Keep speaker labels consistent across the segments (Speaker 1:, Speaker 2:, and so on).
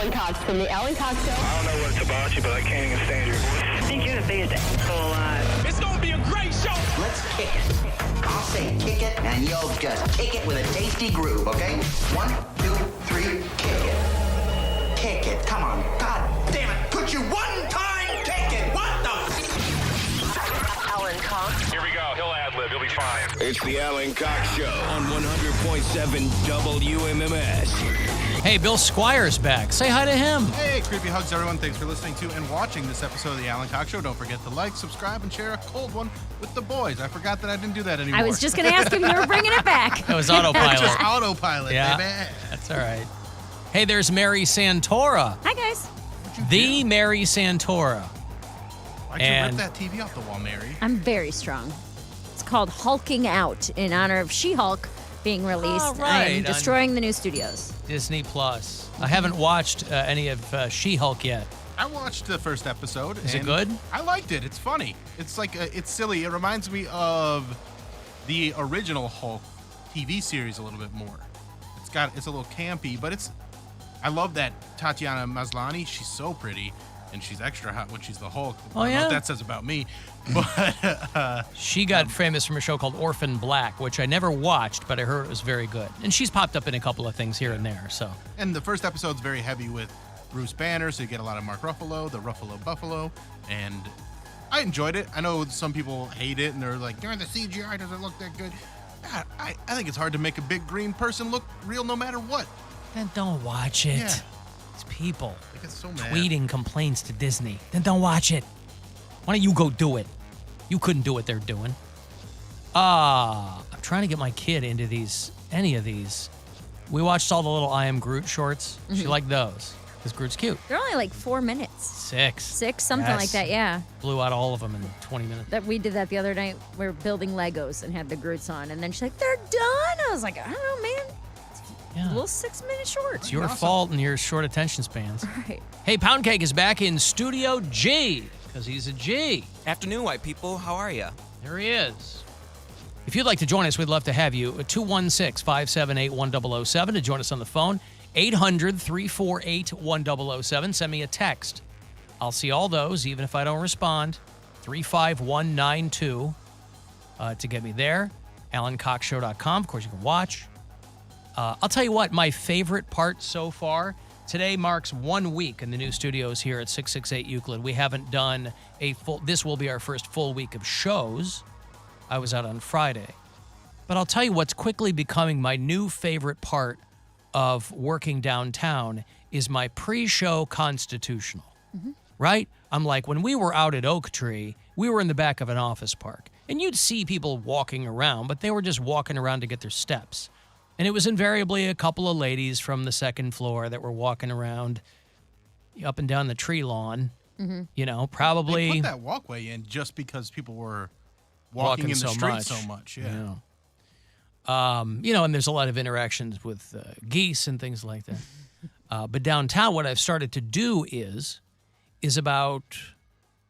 Speaker 1: Alan Cox from the Alan Cox Show.
Speaker 2: I don't know what it's about you, but I can't even stand your voice.
Speaker 3: I think you're the biggest asshole alive.
Speaker 4: It's gonna be a great show.
Speaker 5: Let's kick it. I'll say kick it, and you'll just kick it with a tasty groove, okay? 1, 2, 3, kick it. Kick it. Come on. God damn it. Put you one time, kick it. What the?
Speaker 1: Alan Cox.
Speaker 2: Here we go. He'll ad-lib. He'll be fine.
Speaker 6: It's the Alan Cox Show on 100.7 WMMS.
Speaker 7: Hey, Bill Squire's back. Say hi to him.
Speaker 8: Hey, creepy hugs, everyone. Thanks for listening to and watching this episode of the Alan Cox Show. Don't forget to like, subscribe, and share a cold one with the boys. I forgot that I didn't do that anymore.
Speaker 9: I was just going to ask if you were bringing it back.
Speaker 7: That was autopilot.
Speaker 8: Just autopilot,
Speaker 7: Yeah,
Speaker 8: baby.
Speaker 7: that's all right. Hey, there's Mary Santora.
Speaker 9: Hi, guys.
Speaker 7: The Mary Santora.
Speaker 8: Why'd
Speaker 7: And-
Speaker 8: you rip that TV off the wall, Mary?
Speaker 9: I'm very strong. It's called Hulking Out in honor of She-Hulk being released.
Speaker 7: Oh, right.
Speaker 9: I'm destroying the new studios.
Speaker 7: Disney Plus. I haven't watched any of She-Hulk yet.
Speaker 8: I watched the first episode.
Speaker 7: Is it
Speaker 8: and
Speaker 7: good?
Speaker 8: I liked it. It's funny. It's like, it's silly. It reminds me of the original Hulk TV series a little bit more. It's a little campy, but I love that Tatiana Maslany. She's so pretty, and she's extra hot when she's the Hulk.
Speaker 7: Oh,
Speaker 8: I don't know
Speaker 7: yeah?
Speaker 8: what that says about me, but
Speaker 7: She got famous from a show called Orphan Black, which I never watched, but I heard it was very good. And she's popped up in a couple of things here and there, so.
Speaker 8: and the first episode's very heavy with Bruce Banner, so you get a lot of Mark Ruffalo, the Ruffalo Buffalo, and I enjoyed it. I know some people hate it, and they're like, the CGI doesn't look that good. God, I think it's hard to make a big green person look real no matter what.
Speaker 7: Then don't watch it.
Speaker 8: Yeah.
Speaker 7: It's people
Speaker 8: I get so mad.
Speaker 7: tweeting complaints to Disney. Then don't watch it. Why don't you go do it? You couldn't do what they're doing. I'm trying to get my kid into any of these. We watched all the little I Am Groot shorts. She liked those because Groot's cute.
Speaker 9: They're only like 4 minutes.
Speaker 7: 6.
Speaker 9: 6, something
Speaker 7: Yes.
Speaker 9: like that, yeah.
Speaker 7: Blew out all of them in 20 minutes.
Speaker 9: That we did that the other night. We were building Legos and had the Groots on. And then she's like, they're done. I was like, I don't know, man.
Speaker 7: Yeah.
Speaker 9: Little 6-minute shorts.
Speaker 7: It's your fault and your short attention spans.
Speaker 9: Right.
Speaker 7: Hey, Poundcake is back in Studio G because he's a G.
Speaker 10: Afternoon, white people. How are you?
Speaker 7: There he is. If you'd like to join us, we'd love to have you. 216-578-1007 to join us on the phone. 800-348-1007. Send me a text. I'll see all those, even if I don't respond. 35192 to get me there. AlanCoxShow.com. Of course, you can watch. I'll tell you what, my favorite part so far, today marks 1 week in the new studios here at 668 Euclid. We haven't done this will be our first full week of shows. I was out on Friday. But I'll tell you what's quickly becoming my new favorite part of working downtown is my pre-show constitutional, right? I'm like, when we were out at Oak Tree, we were in the back of an office park. And you'd see people walking around, but they were just walking around to get their steps. And it was invariably a couple of ladies from the second floor that were walking around up and down the tree lawn. You know, probably.
Speaker 8: They put that walkway in just because people were walking in the street so much. Yeah.
Speaker 7: You know, and there's a lot of interactions with geese and things like that. But downtown, what I've started to do is about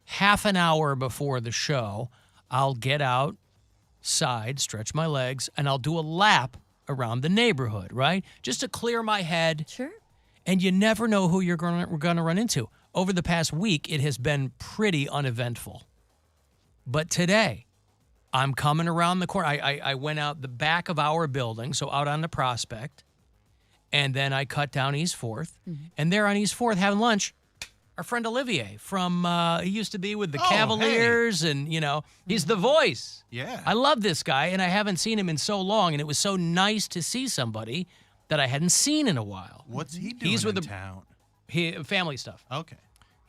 Speaker 7: half an hour before the show, I'll get outside, stretch my legs, and I'll do a lap around the neighborhood, right? Just to clear my head.
Speaker 9: Sure.
Speaker 7: And you never know who we're going to run into. Over the past week, it has been pretty uneventful. But today, I'm coming around the corner. I went out the back of our building, so out on the Prospect, and then I cut down East 4th. And there on East 4th, having lunch, our friend Olivier from, he used to be with the Cavaliers, and, you know, he's the voice.
Speaker 8: Yeah.
Speaker 7: I love this guy, and I haven't seen him in so long, and it was so nice to see somebody that I hadn't seen in a while.
Speaker 8: What's he doing
Speaker 7: He's with
Speaker 8: in
Speaker 7: the
Speaker 8: town?
Speaker 7: family stuff.
Speaker 8: Okay.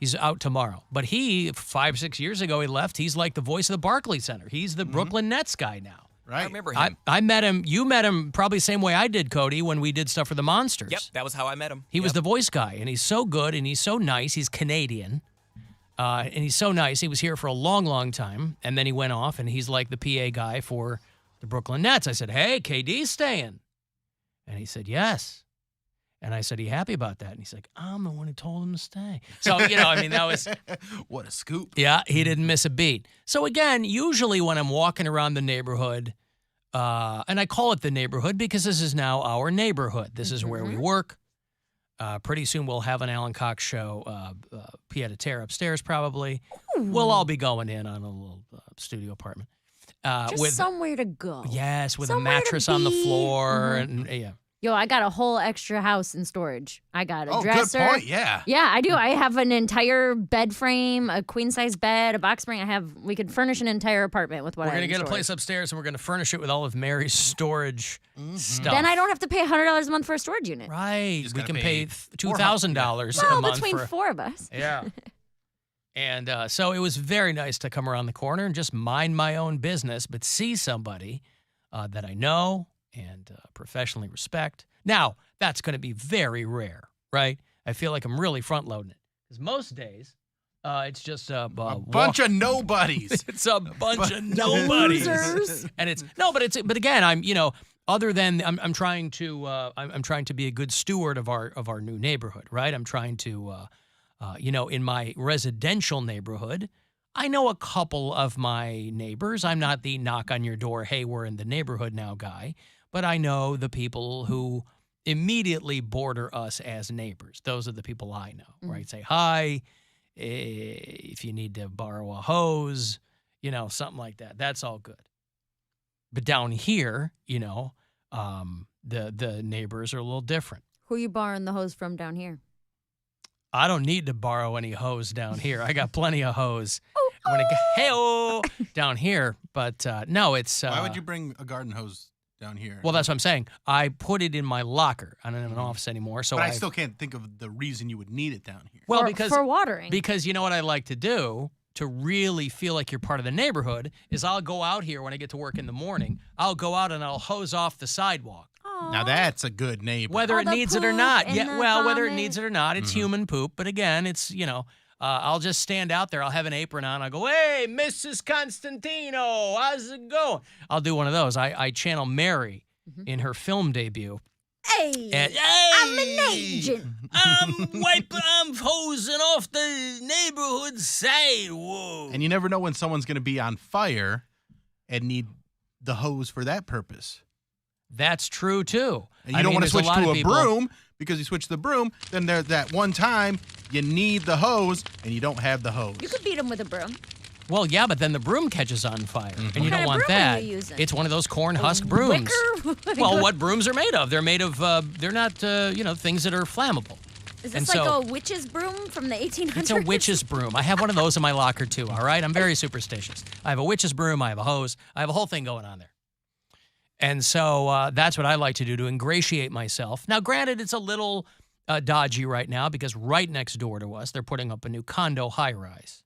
Speaker 7: He's out tomorrow. But 5-6 years ago, he left. He's like the voice of the Barclays Center. He's the Brooklyn Nets guy now.
Speaker 8: Right.
Speaker 10: I remember him.
Speaker 7: I met him. You met him probably the same way I did, Cody, when we did stuff for the Monsters.
Speaker 10: Yep, that was how I met him.
Speaker 7: He was the voice guy, and he's so good, and he's so nice. He's Canadian, and he's so nice. He was here for a long, long time, and then he went off, and he's like the PA guy for the Brooklyn Nets. I said, hey, KD's staying. And he said, yes. And I said, are you happy about that? And he's like, I'm the one who told him to stay. So, you know, I mean, that was...
Speaker 8: What a scoop.
Speaker 7: Yeah, he didn't miss a beat. So again, usually when I'm walking around the neighborhood, and I call it the neighborhood because this is now our neighborhood. This is where we work. Pretty soon we'll have an Alan Cox Show pied-à-terre upstairs probably. We'll all be going in on a little studio apartment.
Speaker 9: Just
Speaker 7: with
Speaker 9: somewhere to go.
Speaker 7: Yes, with
Speaker 9: Somewhere
Speaker 7: a
Speaker 9: to
Speaker 7: mattress on the
Speaker 9: be.
Speaker 7: floor. And yeah.
Speaker 9: Yo, I got a whole extra house in storage. I got a dresser.
Speaker 8: Good point. Yeah.
Speaker 9: Yeah, I do. I have an entire bed frame, a queen size bed, a box spring. We could furnish an entire apartment with what
Speaker 7: We're
Speaker 9: I have
Speaker 7: going to
Speaker 9: in
Speaker 7: get a place
Speaker 9: storage.
Speaker 7: upstairs and we're going to furnish it with all of Mary's storage stuff.
Speaker 9: Then I don't have to pay $100 a month for a storage unit.
Speaker 7: Right.
Speaker 8: just
Speaker 7: We
Speaker 8: gotta
Speaker 7: can
Speaker 8: pay
Speaker 7: pay $2,000 a
Speaker 9: Well,
Speaker 7: month
Speaker 9: between
Speaker 7: for
Speaker 9: 4 of us.
Speaker 7: Yeah. And so it was very nice to come around the corner and just mind my own business, but see somebody that I know and professionally respect. Now, that's going to be very rare, right? I feel like I'm really front-loading it. Because most days, it's just a
Speaker 8: Bunch of nobodies.
Speaker 7: It's a bunch of nobodies.
Speaker 9: Losers.
Speaker 7: And but again, other than I'm trying to be a good steward of our new neighborhood, right? I'm trying to in my residential neighborhood, I know a couple of my neighbors. I'm not the knock on your door, hey, we're in the neighborhood now guy, but I know the people who immediately border us as neighbors. Those are the people I know, right? Say hi, if you need to borrow a hose, something like that. That's all good. But down here, the neighbors are a little different.
Speaker 9: Who you borrowing the hose from down here?
Speaker 7: I don't need to borrow any hose down here. I got plenty of hose. I'm gonna go down here, but no, it's.
Speaker 8: Why would you bring a garden hose down here?
Speaker 7: Well, that's what I'm saying. I put it in my locker. I don't have an office anymore, so
Speaker 8: but I still can't think of the reason you would need it down here.
Speaker 7: Well,
Speaker 9: for watering.
Speaker 7: Because you know what I like to do to really feel like you're part of the neighborhood is I'll go out here when I get to work in the morning. I'll go out and I'll hose off the sidewalk.
Speaker 8: Now that's a good neighbor.
Speaker 7: Whether it
Speaker 9: the
Speaker 7: needs it or
Speaker 9: poop
Speaker 7: not.
Speaker 9: and
Speaker 7: Yeah,
Speaker 9: the
Speaker 7: well, whether it
Speaker 9: vomit.
Speaker 7: needs it or not, it's human poop. But again, it's, I'll just stand out there. I'll have an apron on. I'll go, hey, Mrs. Constantino, how's it going? I'll do one of those. I channel Mary in her film debut.
Speaker 9: Hey,
Speaker 7: And,
Speaker 9: I'm an agent.
Speaker 7: I'm hosing off the neighborhood sidewalk.
Speaker 8: And you never know when someone's going to be on fire and need the hose for that purpose.
Speaker 7: That's true, too.
Speaker 8: And you don't want to switch to a broom because you switch to the broom, then there's that one time you need the hose and you don't have the hose.
Speaker 9: You could beat him with a broom.
Speaker 7: Well, yeah, but then the broom catches on fire, and you
Speaker 9: What
Speaker 7: don't
Speaker 9: kind of
Speaker 7: want
Speaker 9: broom are
Speaker 7: that.
Speaker 9: you using?
Speaker 7: It's one of those corn husk brooms.
Speaker 9: Wicker?
Speaker 7: Well, what brooms are made of? They're made of, they're not, things that are flammable.
Speaker 9: Is
Speaker 7: and
Speaker 9: this like
Speaker 7: so-
Speaker 9: a witch's broom from the 1800s?
Speaker 7: It's a witch's broom. I have one of those in my locker, too, all right? I'm very superstitious. I have a witch's broom. I have a hose. I have a whole thing going on there. And so that's what I like to do to ingratiate myself. Now, granted, it's a little dodgy right now because right next door to us, they're putting up a new condo high-rise.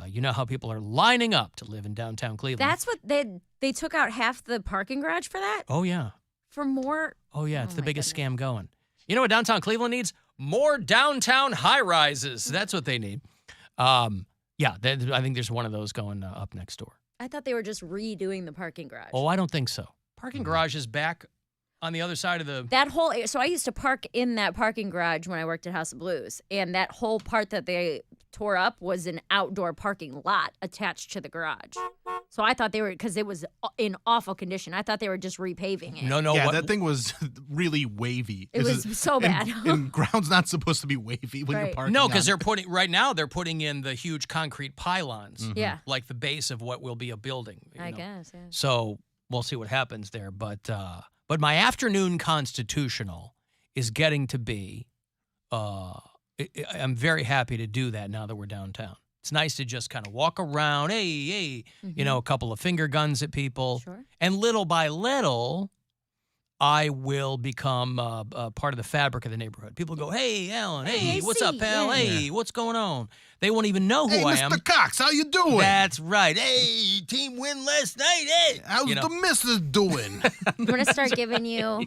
Speaker 7: You know how people are lining up to live in downtown Cleveland.
Speaker 9: That's what they took out half the parking garage for that?
Speaker 7: Oh, yeah.
Speaker 9: For more?
Speaker 7: Oh, yeah. It's the
Speaker 9: my
Speaker 7: biggest
Speaker 9: goodness.
Speaker 7: scam going. You know what downtown Cleveland needs? More downtown high-rises. That's what they need. I think there's one of those going up next door.
Speaker 9: I thought they were just redoing the parking garage.
Speaker 7: Oh, I don't think so. Parking garage is back on the other side of the...
Speaker 9: That whole so I used to park in that parking garage when I worked at House of Blues, and that whole part that they tore up was an outdoor parking lot attached to the garage. So I thought they were, because it was in awful condition, I thought they were just repaving it.
Speaker 7: No,
Speaker 8: Yeah,
Speaker 7: what,
Speaker 8: that thing was really wavy.
Speaker 9: It was so bad.
Speaker 8: And ground's not supposed to be wavy when you're
Speaker 9: Right.
Speaker 8: parking.
Speaker 7: No,
Speaker 8: on
Speaker 7: because
Speaker 8: it.
Speaker 7: they're putting in the huge concrete pylons,
Speaker 9: Yeah,
Speaker 7: like the base of what will be a building. you
Speaker 9: I
Speaker 7: know.
Speaker 9: guess. Yeah.
Speaker 7: So we'll see what happens there. But my afternoon constitutional is getting to be. I'm very happy to do that now that we're downtown. It's nice to just kind of walk around, hey, a couple of finger guns at people,
Speaker 9: Sure.
Speaker 7: and little by little, I will become part of the fabric of the neighborhood. People go, hey, Alan, hey,
Speaker 9: I
Speaker 7: what's up,
Speaker 9: see,
Speaker 7: pal?
Speaker 9: yeah.
Speaker 7: Hey, what's going on? They won't even know who
Speaker 8: Hey,
Speaker 7: I
Speaker 8: Mr.
Speaker 7: am.
Speaker 8: Cox, how you doing?
Speaker 7: That's right. Hey, team win last night. Hey,
Speaker 8: How's the missus doing?
Speaker 9: I'm going to start giving you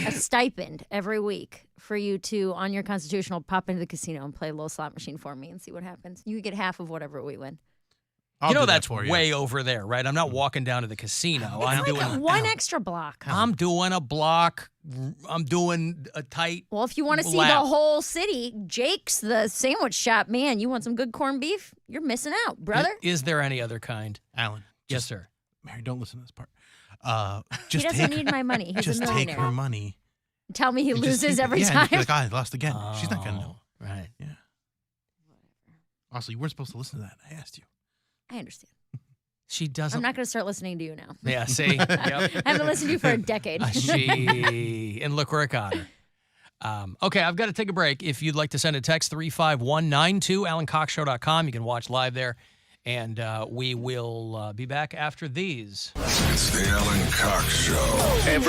Speaker 9: a stipend every week for you to, on your constitutional, pop into the casino and play a little slot machine for me and see what happens. You get half of whatever we win.
Speaker 8: I'll
Speaker 7: you know
Speaker 8: do that
Speaker 7: that's
Speaker 8: for you.
Speaker 7: way over there, right? I'm not walking down to the casino.
Speaker 9: It's
Speaker 7: I'm
Speaker 9: like
Speaker 7: doing
Speaker 9: one extra block.
Speaker 7: I'm doing a block. I'm doing a tight.
Speaker 9: Well, if you want to see
Speaker 7: lap.
Speaker 9: the whole city, Jake's the sandwich shop. Man, you want some good corned beef? You're missing out, brother.
Speaker 7: Is there any other kind?
Speaker 8: Alan.
Speaker 7: Yes, sir.
Speaker 8: Mary, don't listen to this part.
Speaker 9: He
Speaker 8: Just
Speaker 9: doesn't
Speaker 8: take
Speaker 9: need my money. He's
Speaker 8: just
Speaker 9: a
Speaker 8: take
Speaker 9: millionaire.
Speaker 8: her money
Speaker 9: tell me he
Speaker 8: You just
Speaker 9: loses
Speaker 8: keep it-
Speaker 9: every
Speaker 8: yeah, and
Speaker 9: time.
Speaker 8: you'd be like, I lost again. She's not gonna know.
Speaker 7: Right.
Speaker 8: Yeah. Also, you weren't supposed to listen to that. I asked you.
Speaker 9: I understand.
Speaker 7: She doesn't.
Speaker 9: I'm not going to start listening to you now.
Speaker 7: Yeah, see? Yep.
Speaker 9: I haven't listened to you for a decade.
Speaker 7: And look where it got her. Okay, I've got to take a break. If you'd like to send a text, 35192, AlanCoxShow.com. You can watch live there. And we will be back after these.
Speaker 4: It's the Alan Cox Show.
Speaker 6: Every